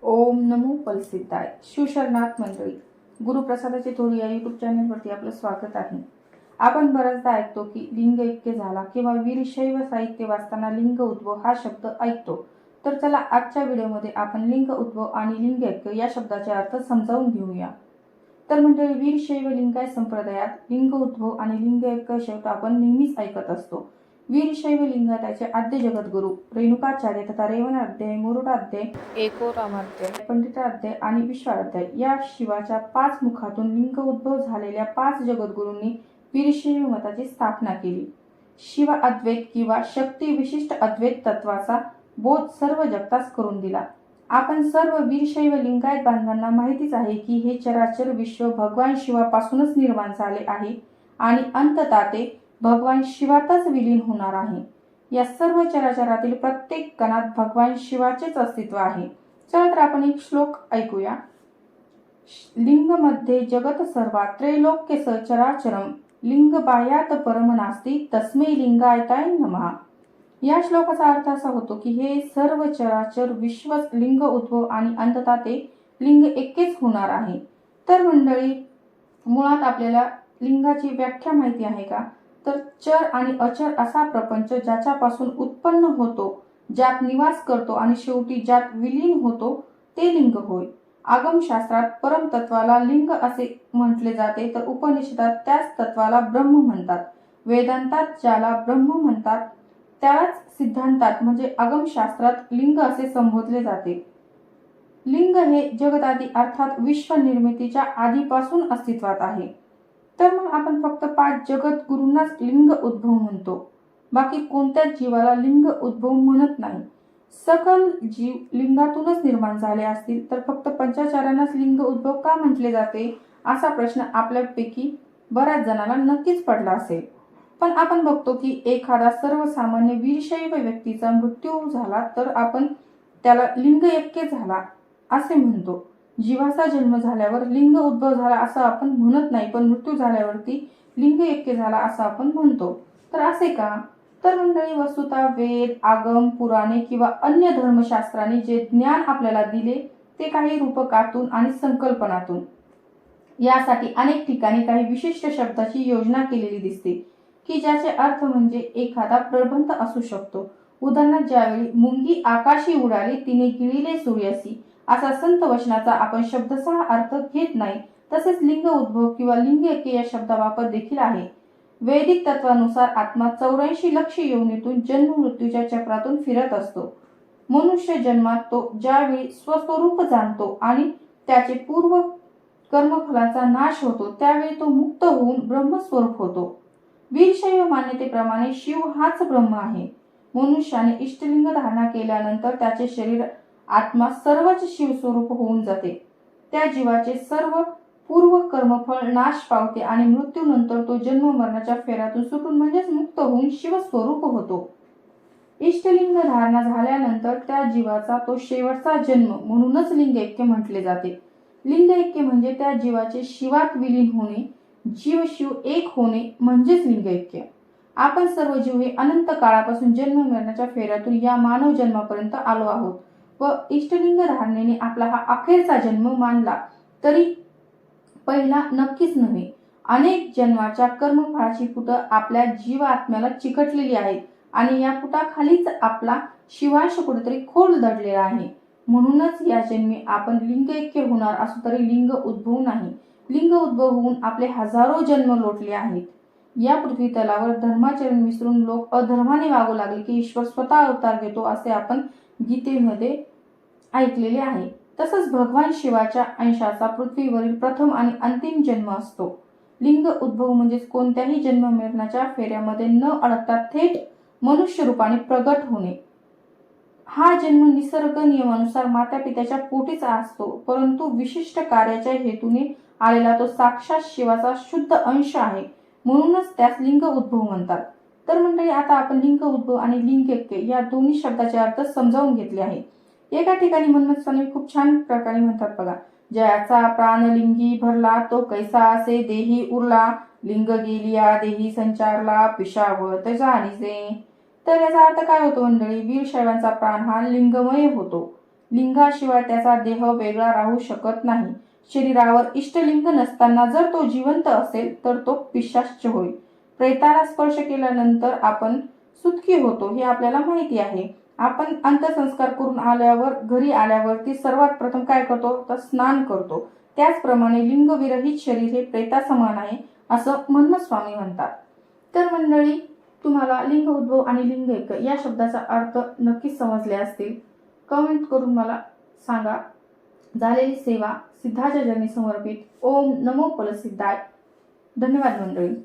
ओम नमो फलसिद्धाय. शिवशरणार्थ मंडळी, गुरुप्रसादाचे थोडी या युट्यूब चॅनलवरती आपलं स्वागत आहे. आपण बऱ्याचदा ऐकतो की लिंग ऐक्य झाला किंवा वीरशैव साहित्य वाचताना लिंग उद्भव हा शब्द ऐकतो. तर चला आजच्या व्हिडिओमध्ये आपण लिंग उद्भव आणि लिंग ऐक्य या शब्दाचे अर्थ समजावून घेऊया. तर मंडळी, वीरशैव लिंगायत संप्रदायात लिंग उद्भव आणि लिंग ऐक्य शब्द आपण नेहमीच ऐकत असतो. वीरशैव लिंगायताचे आद्य जगद्गुरु रेणुकाचार्य तथा रेवणाध्याय, मुरुडाध्याय, एकोरामाध्याय, पंडिताध्याय आणि विश्वाध्याय या शिवाच्या 5 मुखातून लिंग उद्भव झालेल्या 5 जगद्गुरूंनी वीरशैव मताची स्थापना केली. शिव अद्वैत किंवा शक्ती विशिष्ट अद्वैत तत्वाचा बोध सर्व जगतास करून दिला. आपण सर्व वीरशैव लिंगायत बांधवांना माहितीच आहे की हे चराचर विश्व भगवान शिवापासूनच निर्माण झाले आहे आणि अंततः ते भगवान शिवातच विलीन होणार आहे. या सर्व चराचरातील प्रत्येक कणात भगवान शिवाचेच अस्तित्व आहे. चला तर आपण एक श्लोक ऐकूया. लिंग मध्ये जगत सर्वा त्रैलोक्य चराचरम लिंग बाह्यात परम नास्ति तस्मै लिंगायताय नमः. या श्लोकाचा अर्थ असा होतो की हे सर्व चराचर विश्वच लिंग उद्भव आणि अंततः ते लिंग एकेच होणार आहे. तर मंडळी, मुळात आपल्याला लिंगाची व्याख्या माहिती आहे का? तर चर आणि अचर असा प्रपंच ज्याच्यापासून उत्पन्न होतो, ज्यात निवास करतो आणि शेवटी ज्यात विलीन होतो ते लिंग होय. आगमशास्त्रात परमतत्वाला लिंग असे म्हटले जाते, तर उपनिषदात त्याच तत्वाला ब्रह्म म्हणतात. वेदांतात ज्याला ब्रह्म म्हणतात त्यालाच सिद्धांतात म्हणजे आगमशास्त्रात लिंग असे संबोधले जाते. लिंग हे जगदादी अर्थात विश्व निर्मितीच्या आधीपासून अस्तित्वात आहे. तर मग आपण फक्त 5 जगद्गुरूंनाच लिंग उद्भव म्हणतो, बाकी कोणत्याच जीवाला लिंग उद्भव म्हणत नाही. सकल जीव लिंगातूनच निर्माण झाले असतील तर फक्त पंचाचार्यांनाच लिंग उद्भव का म्हटले जाते, असा प्रश्न आपल्यापैकी बऱ्याच जणांना नक्कीच पडला असेल. पण आपण बघतो की एखादा सर्वसामान्य वीरशैव व्यक्तीचा मृत्यू झाला तर आपण त्याला लिंग ऐक्य झाला असे म्हणतो. जीवाचा जन्म झाल्यावर लिंग उद्भव झाला असं आपण म्हणत नाही, पण मृत्यू झाल्यावरती लिंग ऐक्य झाला असं आपण म्हणतो. तर असे का? तर मंडळी, वस्तुतः वेद, आगम, पुराणे किंवा अन्य धर्मशास्त्रांनी जे ज्ञान आपल्याला दिले ते काही रूपकातून आणि संकल्पनातून. यासाठी अनेक ठिकाणी काही विशिष्ट शब्दाची योजना केलेली दिसते की ज्याचे अर्थ म्हणजे एखादा प्रबंध असू शकतो. उदाहरणार्थ, ज्यावेळी मुंगी आकाशी उडाली तिने गिळिले सूर्यासी असा संत वचनाचा आपण शब्दशः अर्थ घेत नाही. तसेच लिंग उद्भव किंवा लिंग ऐक्य या शब्दा वापर देखील आहे. वैदिक तत्वानुसार आत्मा 84 लक्ष योनीतून जन्म मृत्यूच्या चक्रातून फिरत असतो. मनुष्य जन्मात तो ज्यावेळी स्वस्वरूप जाणतो आणि त्याचे पूर्व कर्मफलाचा नाश होतो त्यावेळी तो मुक्त होऊन ब्रह्मस्वरूप होतो. वीरशैव मान्यतेप्रमाणे शिव हाच ब्रह्म आहे. मनुष्याने इष्टलिंग धारणा केल्यानंतर त्याचे शरीर, आत्मा सर्वच शिवस्वरूप होऊन जाते. त्या जीवाचे सर्व पूर्व कर्मफळ नाश पावते आणि मृत्यूनंतर तो जन्म मरणाच्या फेऱ्यातून सुटून म्हणजेच मुक्त होऊन शिवस्वरूप होतो. इष्टलिंग धारणा झाल्यानंतर त्या जीवाचा तो शेवटचा जन्म म्हणूनच लिंग ऐक्य म्हटले जाते. लिंग ऐक्य म्हणजे त्या जीवाचे शिवात विलीन होणे, जीव शिव एक होणे म्हणजेच लिंग ऐक्य. आपण सर्व जीव हे अनंत काळापासून जन्म मरणाच्या फेऱ्यातून या मानव जन्मापर्यंत आलो आहोत व इष्टलिंग धारणेने आपला हा अखेरचा जन्म मानला तरी पहिला नक्कीच नव्हे. अनेक जन्माच्या कर्मफळाची पुट आपल्या जीवात्म्याला चिकटलेली आहेत आणि या पुटाखालीच आपला शिवांश कुठेतरी खोल दडलेला आहे. म्हणूनच या जन्मी आपण लिंग ऐक्य होणार असू तरी लिंग उद्भव नाही. लिंग उद्भव होऊन आपले हजारो जन्म लोटले आहेत. या पृथ्वी तलावर धर्माचरण विसरून लोक अधर्माने वागू लागले की ईश्वर स्वतः अवतार घेतो असे आपण गीतेमध्ये ऐकलेले आहे. तसंच भगवान शिवाच्या अंशाचा पृथ्वीवरील प्रथम आणि अंतिम जन्म असतो. लिंग उद्भव म्हणजे कोणत्याही जन्म मरणाच्या फेऱ्यामध्ये न अडकता थेट मनुष्य रूपाने प्रगट होणे. हा जन्म निसर्ग नियमानुसार माता पित्याच्या पोटीचा असतो, परंतु विशिष्ट कार्याच्या हेतूने आलेला तो साक्षात शिवाचा शुद्ध अंश आहे. म्हणूनच त्यास लिंग उद्भव म्हणतात. तर मंडळी, आता आपण लिंग उद्भव आणि लिंग ऐक्य या दोन्ही शब्दाचे अर्थ समजावून घेतले आहे. एका ठिकाणी मनमत स्वामी खूप छान प्रकारे म्हणतात बघा, ज्याचा प्राण लिंगी भरला तो कैसा असे देही उरला, लिंग गेलिया देही संचारला पिशावत जाणीजे. तर याचा अर्थ काय होतो मंडळी? वीरशैवांचा प्राण हा लिंगमय होतो. लिंगाशिवाय त्याचा देह वेगळा राहू शकत नाही. शरीरावर इष्टलिंग नसताना जर तो जिवंत असेल तर तो पिशाच्च होय. प्रेताला स्पर्श केल्यानंतर आपण सुटकी होतो हे आपल्याला माहिती आहे. आपण अंत्यसंस्कार करून आल्यावर घरी आल्यावरती सर्वात प्रथम काय करतो तर स्नान करतो. त्याचप्रमाणे लिंगविरहित शरीर हे प्रेतासमान आहे असं म्हणणं स्वामी म्हणतात. तर मंडळी, तुम्हाला लिंग उद्भव आणि लिंग ऐक्य या शब्दाचा अर्थ नक्कीच समजले असतील. कमेंट करून मला सांगा. झालेली सेवा सिद्धाच्या चरणी समर्पित. ओम नमो फलसिद्धाय. धन्यवाद मंडळी.